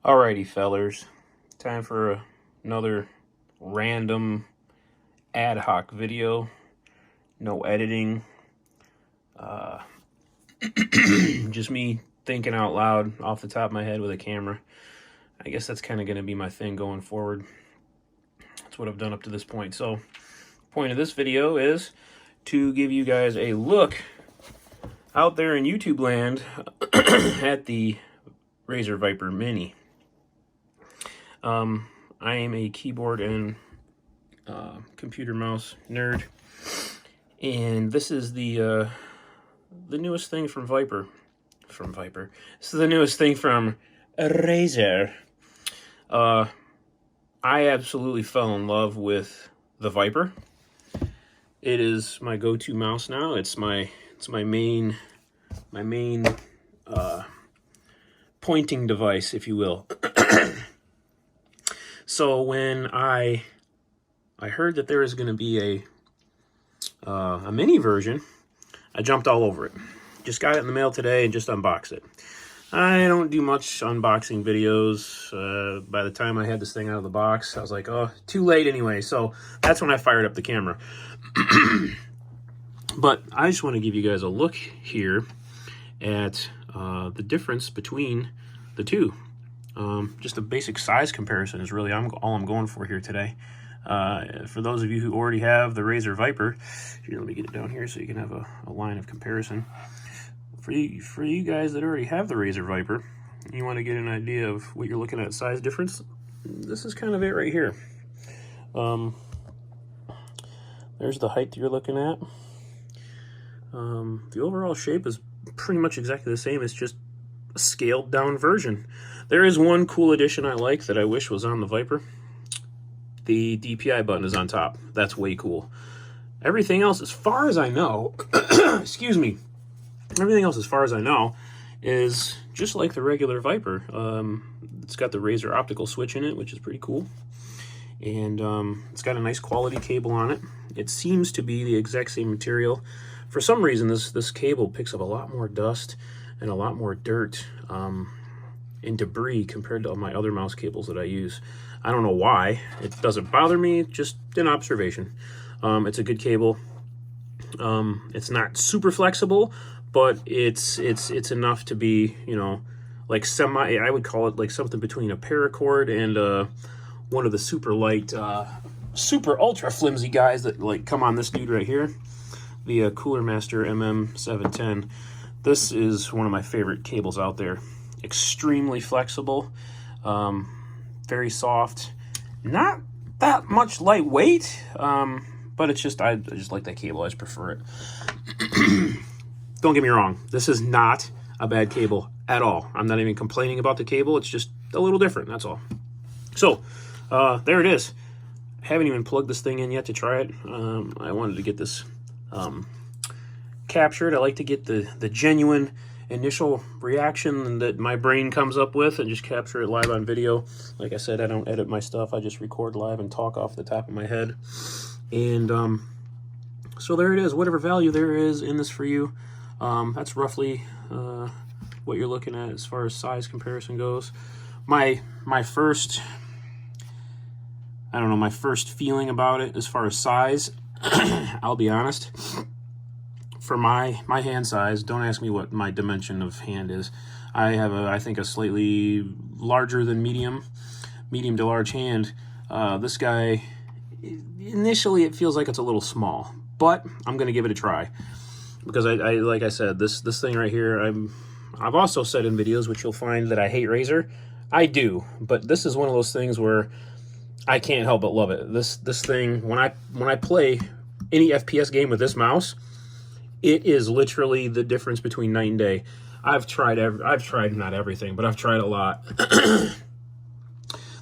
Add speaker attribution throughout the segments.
Speaker 1: Alrighty, fellers. Time for another random ad hoc video. No editing. Just me thinking out loud off the top of my head with a camera. I guess that's kind of going to be my thing going forward. That's what I've done up to this point. So, point of this video is to give you guys a look out there in YouTube land at the Razer Viper Mini. I am a keyboard and computer mouse nerd, and this is the newest thing from Viper. This is the newest thing from Razer. I absolutely fell in love with the Viper. It is my go-to mouse now. It's my main pointing device, if you will. So when I heard that there was going to be a mini version, I jumped all over it. Just got it in the mail today and just unboxed it. I don't do much unboxing videos. By the time I had this thing out of the box, I was like, oh, too late anyway. So that's when I fired up the camera. But I just want to give you guys a look here at the difference between the two. Just a basic size comparison is really all I'm going for here today. For those of you who already have the Razer Viper, here, let me get it down here so you can have a line of comparison. For you guys that already have the Razer Viper, you want to get an idea of what you're looking at size difference, this is kind of it right here. There's the height you're looking at. The overall shape is pretty much exactly the same. It's just a scaled down version. There is one cool addition I like that I wish was on the Viper. The DPI button is on top. That's way cool. Everything else, as far as I know, excuse me, everything else as far as I know is just like the regular Viper. It's got the Razer optical switch in it, which is pretty cool. And it's got a nice quality cable on it. It seems to be the exact same material. For some reason, this cable picks up a lot more dust and a lot more dirt and debris compared to my other mouse cables that I use. I don't know why. It doesn't bother me, just an observation. It's a good cable. It's not super flexible, but it's enough to be, you know, like I would call it like something between a paracord and one of the super light, super ultra flimsy guys that like come on this dude right here, the Cooler Master MM710. This is one of my favorite cables out there. Extremely flexible, very soft, not that much lightweight, but it's just, I just like that cable. I just prefer it. Don't get me wrong, this is not a bad cable at all. I'm not even complaining about the cable. It's just a little different, that's all. So there it is. I haven't even plugged this thing in yet to try it. I wanted to get this captured. I like to get the genuine initial reaction that my brain comes up with and just capture it live on video. Like I said, I don't edit my stuff. I just record live and talk off the top of my head. And so there it is. Whatever value there is in this for you, that's roughly what you're looking at as far as size comparison goes. My first feeling about it as far as size, I'll be honest, for my hand size, don't ask me what my dimension of hand is. I have I think a slightly larger than medium to large hand. This guy, initially it feels like it's a little small, but I'm gonna give it a try because I like I said, this thing right here, I've also said in videos, which you'll find, that I hate Razer. I do, but this is one of those things where I can't help but love it. This thing, when I play any FPS game with this mouse, it is literally the difference between night and day. I've tried not everything, but I've tried a lot.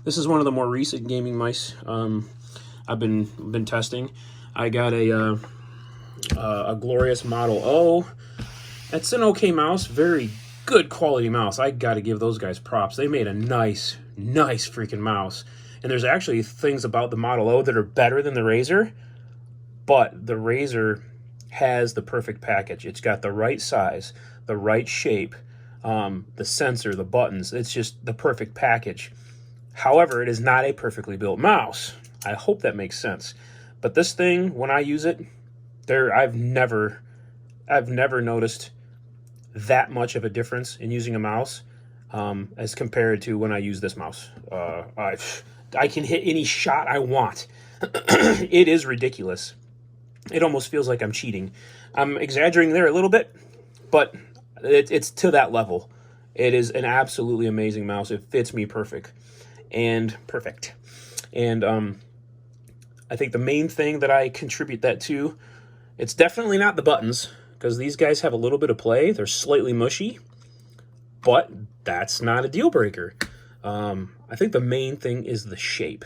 Speaker 1: This is one of the more recent gaming mice I've been testing. I got a Glorious Model O. It's an okay mouse, very good quality mouse. I got to give those guys props. They made a nice freaking mouse. And there's actually things about the Model O that are better than the Razer, but the Razer has the perfect package. It's got the right size, the right shape, the sensor, the buttons. It's just the perfect package. However, it is not a perfectly built mouse. I hope that makes sense. But this thing, when I use it, I've never noticed that much of a difference in using a mouse as compared to when I use this mouse. I can hit any shot I want. It is ridiculous. It almost feels like I'm cheating. I'm exaggerating there a little bit, but it's to that level. It is an absolutely amazing mouse. It fits me perfect. And I think the main thing that I contribute that to, it's definitely not the buttons, because these guys have a little bit of play. They're slightly mushy, but that's not a deal breaker. I think the main thing is the shape.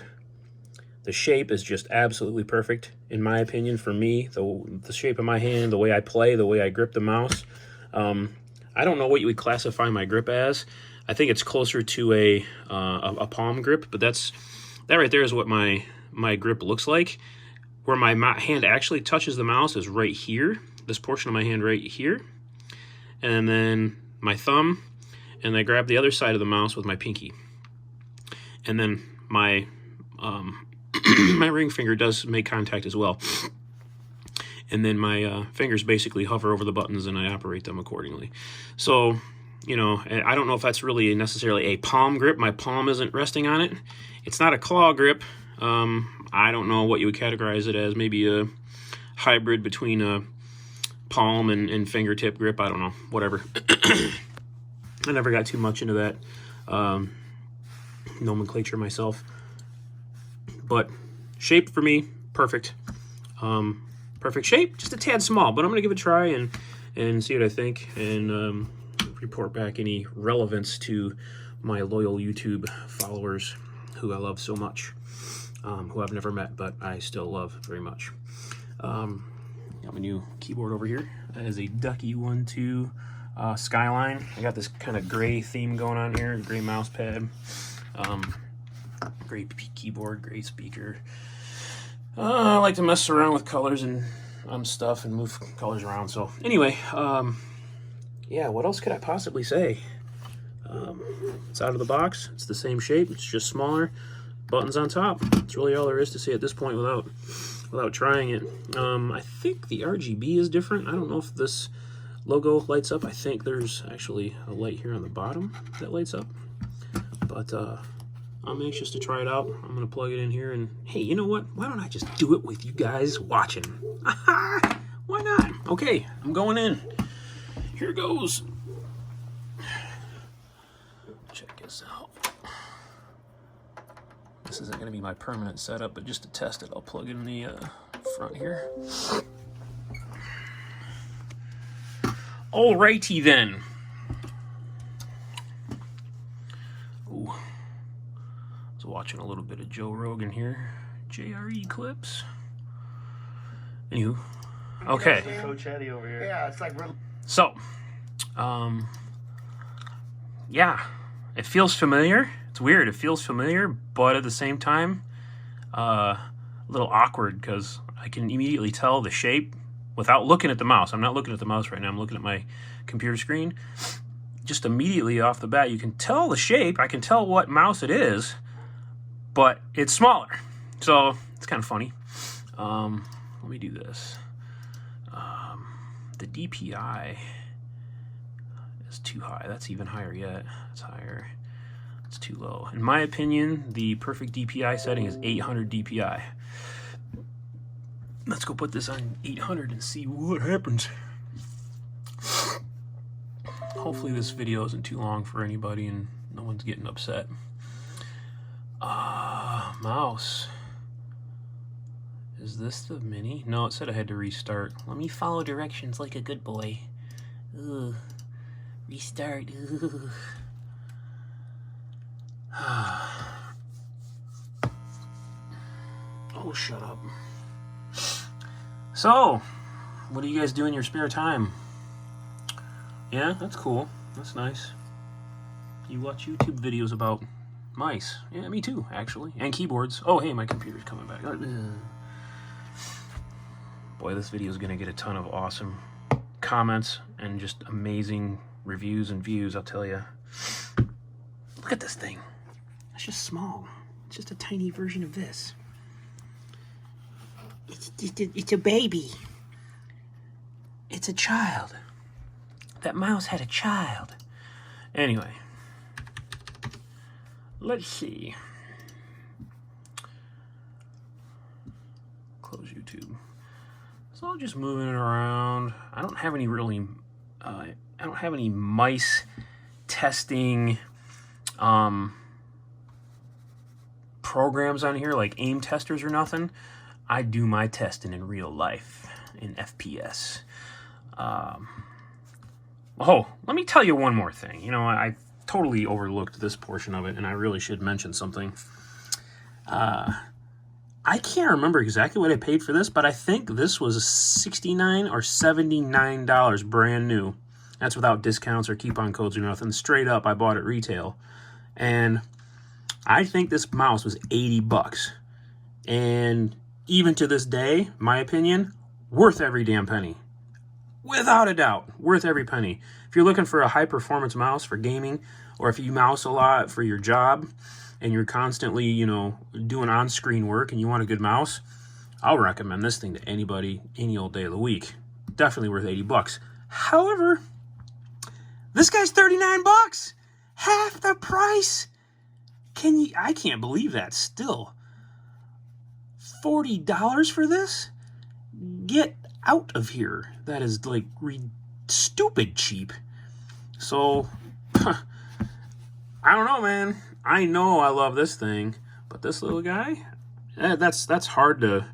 Speaker 1: The shape is just absolutely perfect, in my opinion, for me. The shape of my hand, the way I play, the way I grip the mouse. I don't know what you would classify my grip as. I think it's closer to a palm grip, but that right there is what my grip looks like. Where my hand actually touches the mouse is right here, this portion of my hand right here. And then my thumb, and I grab the other side of the mouse with my pinky. And then my my ring finger does make contact as well. And then my fingers basically hover over the buttons and I operate them accordingly. So, you know, I don't know if that's really necessarily a palm grip. My palm isn't resting on it. It's not a claw grip. I don't know what you would categorize it as. Maybe a hybrid between a palm and fingertip grip. I don't know. Whatever. I never got too much into that nomenclature myself. But shape for me, perfect. Perfect shape, just a tad small, but I'm going to give it a try and see what I think, and report back any relevance to my loyal YouTube followers who I love so much, who I've never met, but I still love very much. Got my new keyboard over here. That is a Ducky 1-2 Skyline. I got this kind of gray theme going on here, gray mouse pad, great keyboard, great speaker. I like to mess around with colors and stuff and move colors around. So anyway, yeah, what else could I possibly say? It's out of the box. It's the same shape. It's just smaller. Buttons on top. That's really all there is to say at this point without trying it. I think the RGB is different. I don't know if this logo lights up. I think there's actually a light here on the bottom that lights up. But I'm anxious to try it out. I'm going to plug it in here, and hey, you know what? Why don't I just do it with you guys watching? Why not? Okay, I'm going in. Here goes. Check this out. This isn't going to be my permanent setup, but just to test it, I'll plug in the front here. Alrighty then. Ooh. Watching a little bit of Joe Rogan here, JRE clips. Anywho, okay.
Speaker 2: So chatty over here.
Speaker 3: Yeah, it's like real.
Speaker 1: So, yeah, it feels familiar. It's weird. It feels familiar, but at the same time, a little awkward because I can immediately tell the shape without looking at the mouse. I'm not looking at the mouse right now. I'm looking at my computer screen. Just immediately off the bat, you can tell the shape. I can tell what mouse it is, but it's smaller. So it's kind of funny. Let me do this. The DPI is too high. That's even higher yet. It's higher. It's too low. In my opinion, the perfect DPI setting is 800 DPI. Let's go put this on 800 and see what happens. Hopefully this video isn't too long for anybody and no one's getting upset. Mouse. Is this the mini? No, it said I had to restart. Let me follow directions like a good boy. Ugh. Restart. Ugh. Oh, shut up. So, what do you guys do in your spare time? Yeah, that's cool. That's nice. You watch YouTube videos about mice. Yeah, me too, actually. And keyboards. Oh, hey, my computer's coming back. Boy, this video is going to get a ton of awesome comments and just amazing reviews and views, I'll tell you. Look at this thing. It's just small. It's just a tiny version of this. It's a baby. It's a child. That mouse had a child. Anyway, let's see. Close YouTube. So I'm just moving it around. I don't have any really, I don't have any mice testing programs on here, like aim testers or nothing. I do my testing in real life, in FPS. Oh, let me tell you one more thing. You know, I totally overlooked this portion of it, and I really should mention something. I can't remember exactly what I paid for this, but I think this was $69 or $79 brand new. That's without discounts or coupon codes or nothing. Straight up, I bought it retail. And I think this mouse was 80 bucks. And even to this day, my opinion, worth every damn penny. Without a doubt, worth every penny. If you're looking for a high-performance mouse for gaming, or if you mouse a lot for your job, and you're constantly, you know, doing on-screen work and you want a good mouse, I'll recommend this thing to anybody, any old day of the week. Definitely worth 80 bucks. However, this guy's 39 bucks. Half the price. I can't believe that still. $40 for this? Get out of here. That is like stupid cheap. So, I don't know, man. I know I love this thing, but this little guy, that's hard to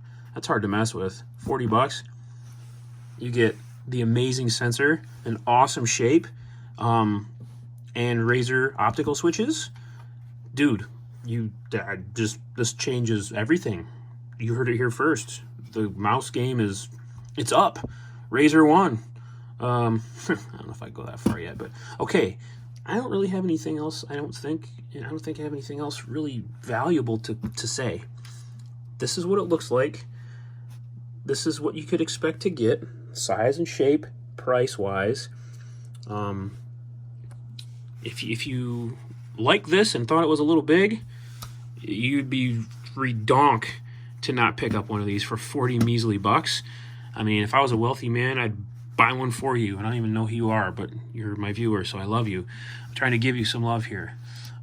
Speaker 1: mess with. 40 bucks. You get the amazing sensor, an awesome shape, and Razer optical switches. Dude, this changes everything. You heard it here first. The mouse game it's up. Razer won. I don't know if I go that far yet, but okay. I don't really have anything else. I don't think I have anything else really valuable to say. This is what it looks like. This is what you could expect to get, size and shape, price-wise. If you like this and thought it was a little big, you'd be redonk to not pick up one of these for 40 measly bucks. I mean, if I was a wealthy man, I'd buy one for you. I don't even know who you are, but you're my viewer, so I love you. I'm trying to give you some love here.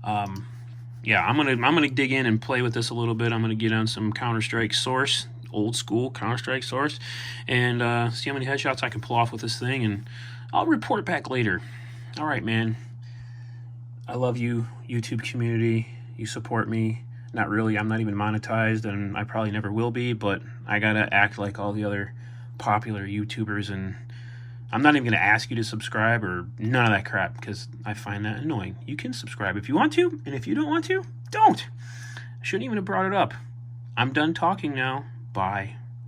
Speaker 1: Yeah, I'm gonna dig in and play with this a little bit. I'm gonna get on some Counter-Strike Source, old school Counter-Strike Source, and see how many headshots I can pull off with this thing, and I'll report back later. All right, man. I love you, YouTube community. You support me. Not really. I'm not even monetized, and I probably never will be, but I gotta act like all the other popular YouTubers, and I'm not even going to ask you to subscribe or none of that crap, because I find that annoying. You can subscribe if you want to, and if you don't want to, don't. I shouldn't even have brought it up. I'm done talking now. Bye.